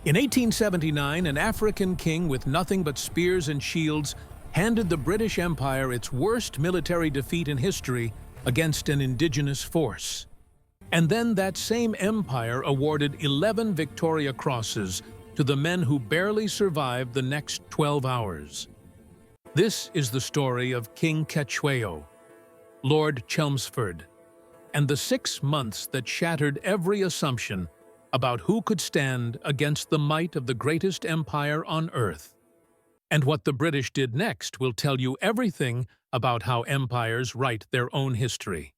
In 1879, an African king with nothing but spears and shields handed the British Empire its worst military defeat in history against an indigenous force. And then that same empire awarded 11 Victoria Crosses to the men who barely survived the next 12 hours. This is the story of King Cetshwayo, Lord Chelmsford, and the 6 months that shattered every assumption about who could stand against the might of the greatest empire on earth. And what the British did next will tell you everything about how empires write their own history.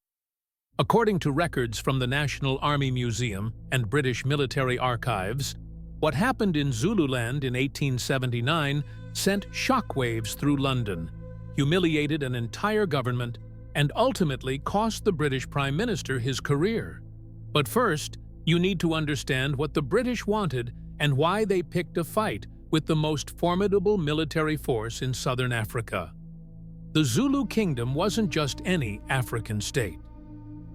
According to records from the National Army Museum and British Military Archives, what happened in Zululand in 1879 sent shockwaves through London, humiliated an entire government, and ultimately cost the British Prime Minister his career. But first, you need to understand what the British wanted and why they picked a fight with the most formidable military force in southern Africa. The Zulu kingdom wasn't just any African state.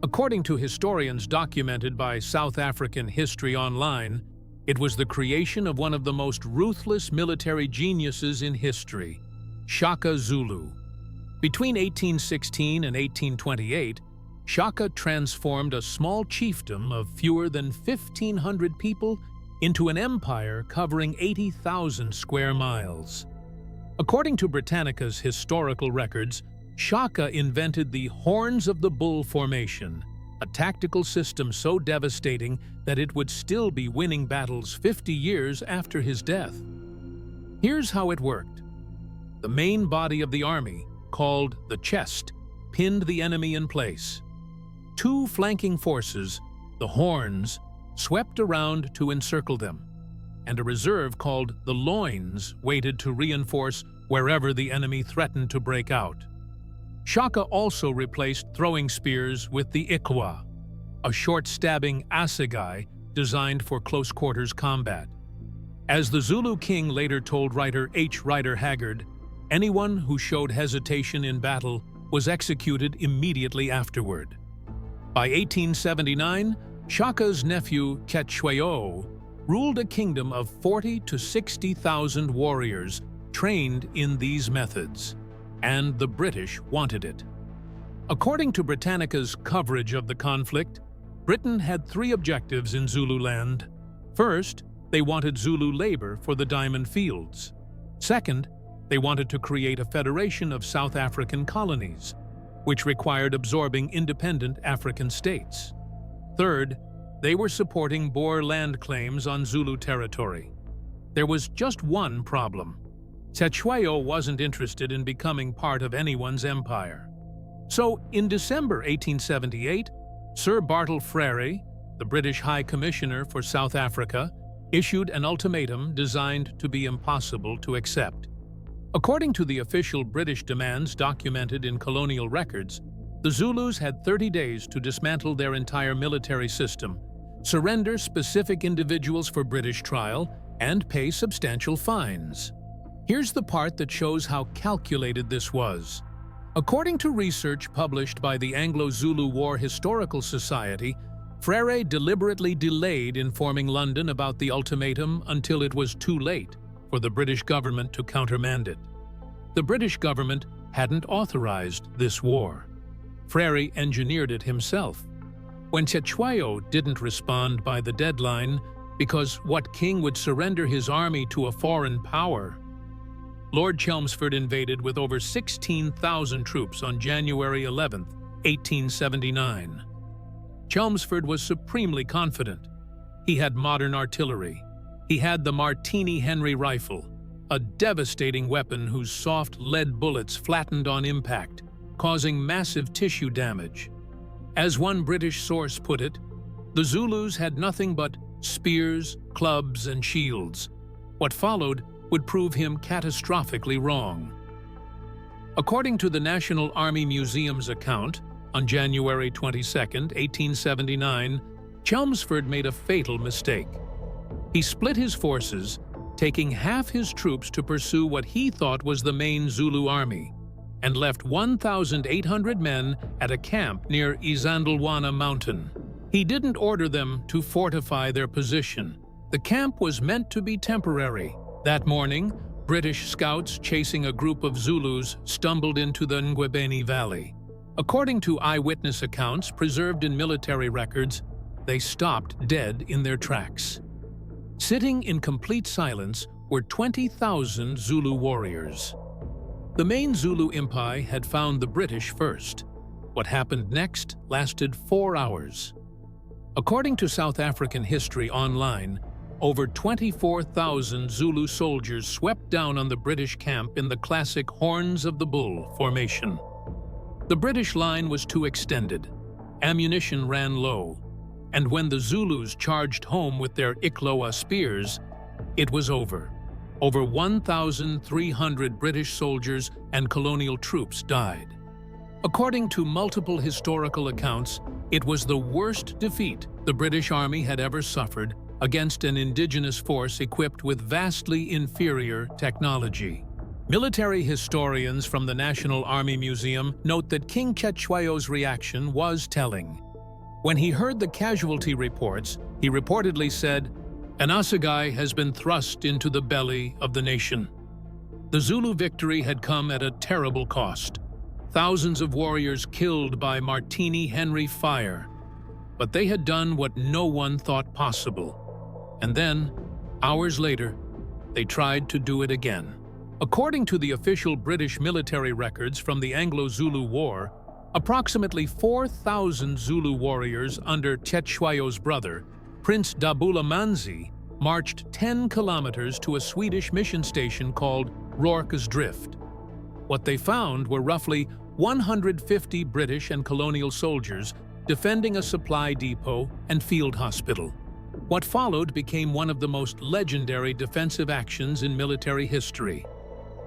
According to historians documented by South African History Online, it was the creation of one of the most ruthless military geniuses in history, Shaka Zulu. Between 1816 and 1828, Shaka transformed a small chiefdom of fewer than 1,500 people into an empire covering 80,000 square miles. According to Britannica's historical records, Shaka invented the Horns of the Bull formation, a tactical system so devastating that it would still be winning battles 50 years after his death. Here's how it worked. The main body of the army, called the chest, pinned the enemy in place. 2 flanking forces, the horns, swept around to encircle them, and a reserve called the loins waited to reinforce wherever the enemy threatened to break out. Shaka also replaced throwing spears with the ikwa, a short-stabbing assegai designed for close-quarters combat. As the Zulu king later told writer H. Rider Haggard, anyone who showed hesitation in battle was executed immediately afterward. By 1879, Shaka's nephew Cetshwayo ruled a kingdom of 40 to 60,000 warriors trained in these methods, and the British wanted it. According to Britannica's coverage of the conflict, Britain had 3 objectives in Zululand. First, they wanted Zulu labor for the diamond fields. Second, they wanted to create a federation of South African colonies, which required absorbing independent African states. Third, they were supporting Boer land claims on Zulu territory. There was just one problem. Cetshwayo wasn't interested in becoming part of anyone's empire. So, in December 1878, Sir Bartle Frere, the British High Commissioner for South Africa, issued an ultimatum designed to be impossible to accept. According to the official British demands documented in colonial records, the Zulus had 30 days to dismantle their entire military system, surrender specific individuals for British trial, and pay substantial fines. Here's the part that shows how calculated this was. According to research published by the Anglo-Zulu War Historical Society, Frere deliberately delayed informing London about the ultimatum until it was too late for the British government to countermand it. The British government hadn't authorized this war. Frere engineered it himself. When Cetshwayo didn't respond by the deadline, because what king would surrender his army to a foreign power? Lord Chelmsford invaded with over 16,000 troops on January 11, 1879. Chelmsford was supremely confident. He had modern artillery. He had the Martini Henry rifle, a devastating weapon whose soft lead bullets flattened on impact, causing massive tissue damage. As one British source put it, the Zulus had nothing but spears, clubs, and shields. What followed would prove him catastrophically wrong. According to the National Army Museum's account, on January 22, 1879, Chelmsford made a fatal mistake. He split his forces, taking half his troops to pursue what he thought was the main Zulu army, and left 1,800 men at a camp near Isandlwana mountain. He didn't order them to fortify their position. The camp was meant to be temporary. That morning, British scouts chasing a group of Zulus stumbled into the Ngwebeni Valley. According to eyewitness accounts preserved in military records, they stopped dead in their tracks. Sitting in complete silence were 20,000 Zulu warriors. The main Zulu Empire had found the British first. What happened next lasted 4 hours. According to South African History Online, over 24,000 Zulu soldiers swept down on the British camp in the classic Horns of the Bull formation. The British line was too extended. Ammunition ran low, and when the Zulus charged home with their Ikloa spears, it was over. Over 1,300 British soldiers and colonial troops died. According to multiple historical accounts, it was the worst defeat the British Army had ever suffered against an indigenous force equipped with vastly inferior technology. Military historians from the National Army Museum note that King Cetshwayo's reaction was telling. When he heard the casualty reports, he reportedly said, "An assegai has been thrust into the belly of the nation." The Zulu victory had come at a terrible cost. Thousands of warriors killed by Martini Henry fire. But they had done what no one thought possible. And then, hours later, they tried to do it again. According to the official British military records from the Anglo-Zulu War, approximately 4,000 Zulu warriors under Cetshwayo's brother, Prince Dabula Manzi, marched 10 kilometers to a Swedish mission station called Rorkes Drift. What they found were roughly 150 British and colonial soldiers defending a supply depot and field hospital. What followed became one of the most legendary defensive actions in military history.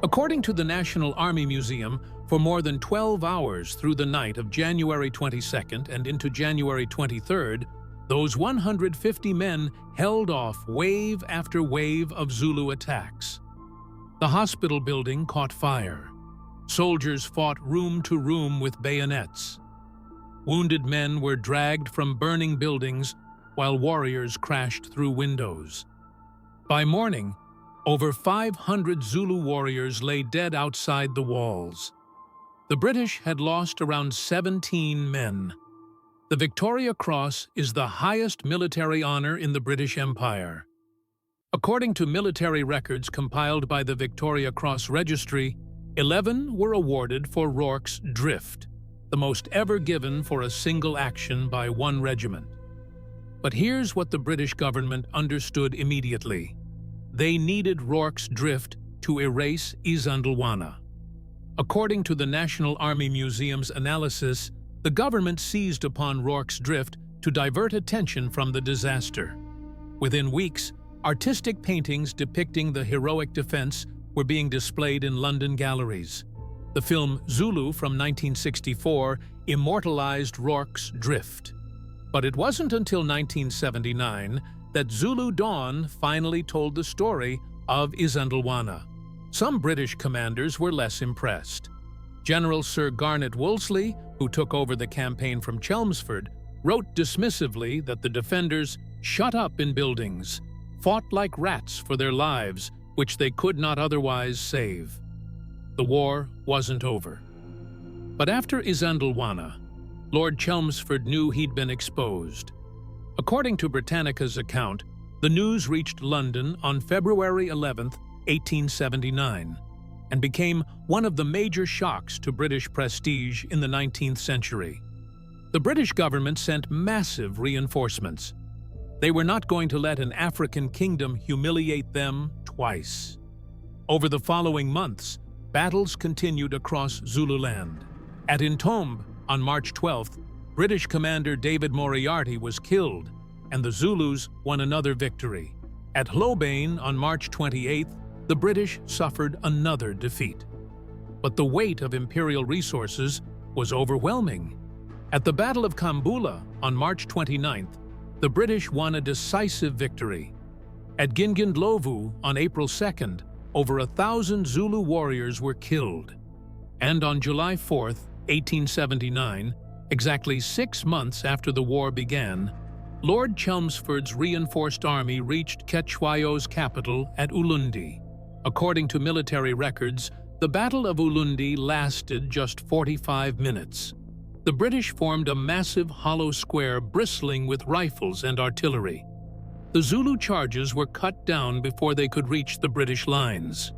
According to the National Army Museum, for more than 12 hours through the night of January 22nd and into January 23rd, those 150 men held off wave after wave of Zulu attacks. The hospital building caught fire. Soldiers fought room to room with bayonets. Wounded men were dragged from burning buildings while warriors crashed through windows. By morning, over 500 Zulu warriors lay dead outside the walls. The British had lost around 17 men. The Victoria Cross is the highest military honor in the British Empire. According to military records compiled by the Victoria Cross Registry, 11 were awarded for Rorke's Drift, the most ever given for a single action by one regiment. But here's what the British government understood immediately. They needed Rorke's Drift to erase Isandlwana. According to the National Army Museum's analysis, the government seized upon Rorke's Drift to divert attention from the disaster. Within weeks, artistic paintings depicting the heroic defense were being displayed in London galleries. The film Zulu from 1964 immortalized Rorke's Drift. But it wasn't until 1979 that Zulu Dawn finally told the story of Isandlwana. Some British commanders were less impressed. General Sir Garnet Wolseley, who took over the campaign from Chelmsford, wrote dismissively that the defenders shut up in buildings, fought like rats for their lives, which they could not otherwise save. The war wasn't over. But after Isandlwana, Lord Chelmsford knew he'd been exposed. According to Britannica's account, the news reached London on February 11, 1879, and became one of the major shocks to British prestige in the 19th century. The British government sent massive reinforcements. They were not going to let an African kingdom humiliate them twice. Over the following months, battles continued across Zululand. At Intombe, on March 12th, British commander David Moriarty was killed, and the Zulus won another victory. At Hlobane, on March 28th, the British suffered another defeat. But the weight of imperial resources was overwhelming. At the Battle of Kambula, on March 29th, the British won a decisive victory. At Gingindlovu, on April 2nd, over 1,000 Zulu warriors were killed. And on July 4th, 1879, exactly 6 months after the war began, Lord Chelmsford's reinforced army reached Cetshwayo's capital at Ulundi. According to military records, the Battle of Ulundi lasted just 45 minutes. The British formed a massive hollow square bristling with rifles and artillery. The Zulu charges were cut down before they could reach the British lines.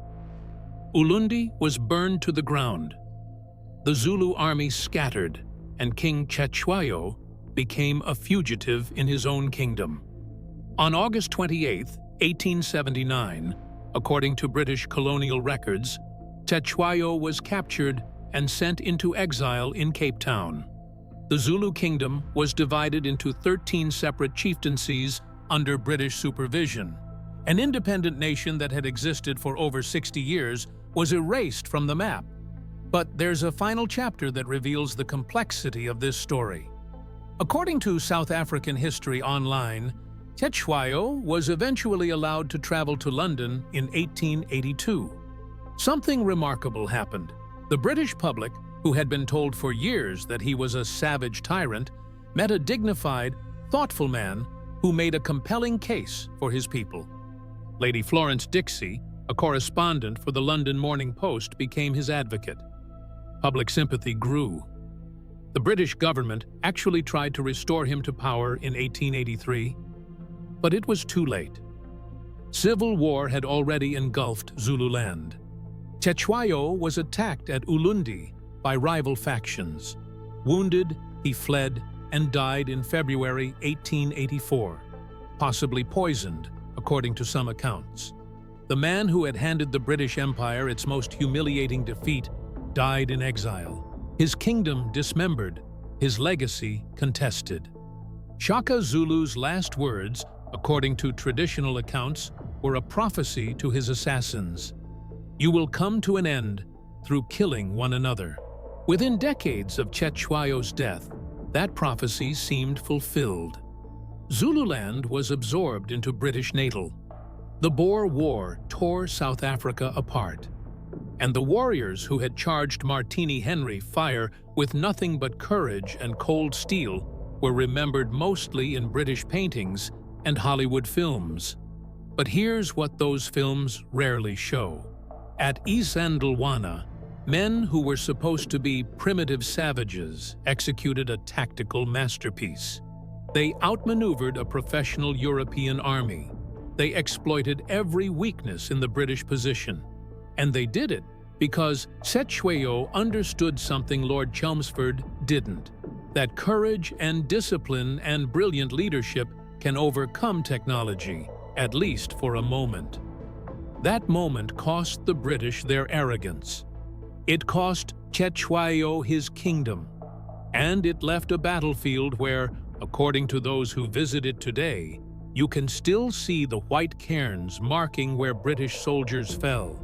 Ulundi was burned to the ground. The Zulu army scattered, and King Cetshwayo became a fugitive in his own kingdom. On August 28, 1879, according to British colonial records, Cetshwayo was captured and sent into exile in Cape Town. The Zulu kingdom was divided into 13 separate chieftaincies under British supervision. An independent nation that had existed for over 60 years was erased from the map. But there's a final chapter that reveals the complexity of this story. According to South African History Online, Cetshwayo was eventually allowed to travel to London in 1882. Something remarkable happened. The British public, who had been told for years that he was a savage tyrant, met a dignified, thoughtful man who made a compelling case for his people. Lady Florence Dixie, a correspondent for the London Morning Post, became his advocate. Public sympathy grew. The British government actually tried to restore him to power in 1883, but it was too late. Civil war had already engulfed Zululand. Cetshwayo was attacked at Ulundi by rival factions. Wounded, he fled and died in February 1884, possibly poisoned, according to some accounts. The man who had handed the British Empire its most humiliating defeat died in exile. His kingdom dismembered, his legacy contested. Shaka Zulu's last words, according to traditional accounts, were a prophecy to his assassins. You will come to an end through killing one another. Within decades of Cetshwayo's death, that prophecy seemed fulfilled. Zululand was absorbed into British Natal. The Boer War tore South Africa apart, and the warriors who had charged Martini Henry fire with nothing but courage and cold steel were remembered mostly in British paintings and Hollywood films. But here's what those films rarely show. At Isandlwana, men who were supposed to be primitive savages executed a tactical masterpiece. They outmaneuvered a professional European army. They exploited every weakness in the British position. And they did it because Cetshwayo understood something Lord Chelmsford didn't, that courage and discipline and brilliant leadership can overcome technology, at least for a moment. That moment cost the British their arrogance. It cost Cetshwayo his kingdom, and it left a battlefield where, according to those who visit it today, you can still see the white cairns marking where British soldiers fell,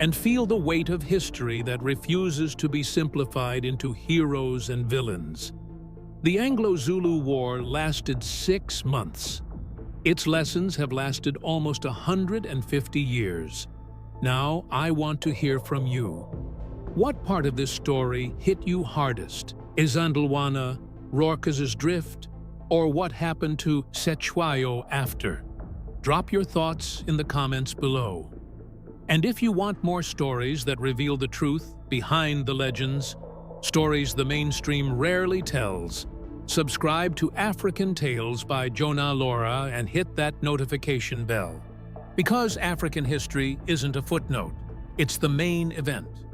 and feel the weight of history that refuses to be simplified into heroes and villains. The Anglo-Zulu War lasted 6 months. Its lessons have lasted almost 150 years. Now I want to hear from you. What part of this story hit you hardest? Isandlwana, Rorkes' drift, or what happened to Cetshwayo after? Drop your thoughts in the comments below. And if you want more stories that reveal the truth behind the legends, stories the mainstream rarely tells, subscribe to African Tales by JONA-LORE and hit that notification bell. Because African history isn't a footnote, it's the main event.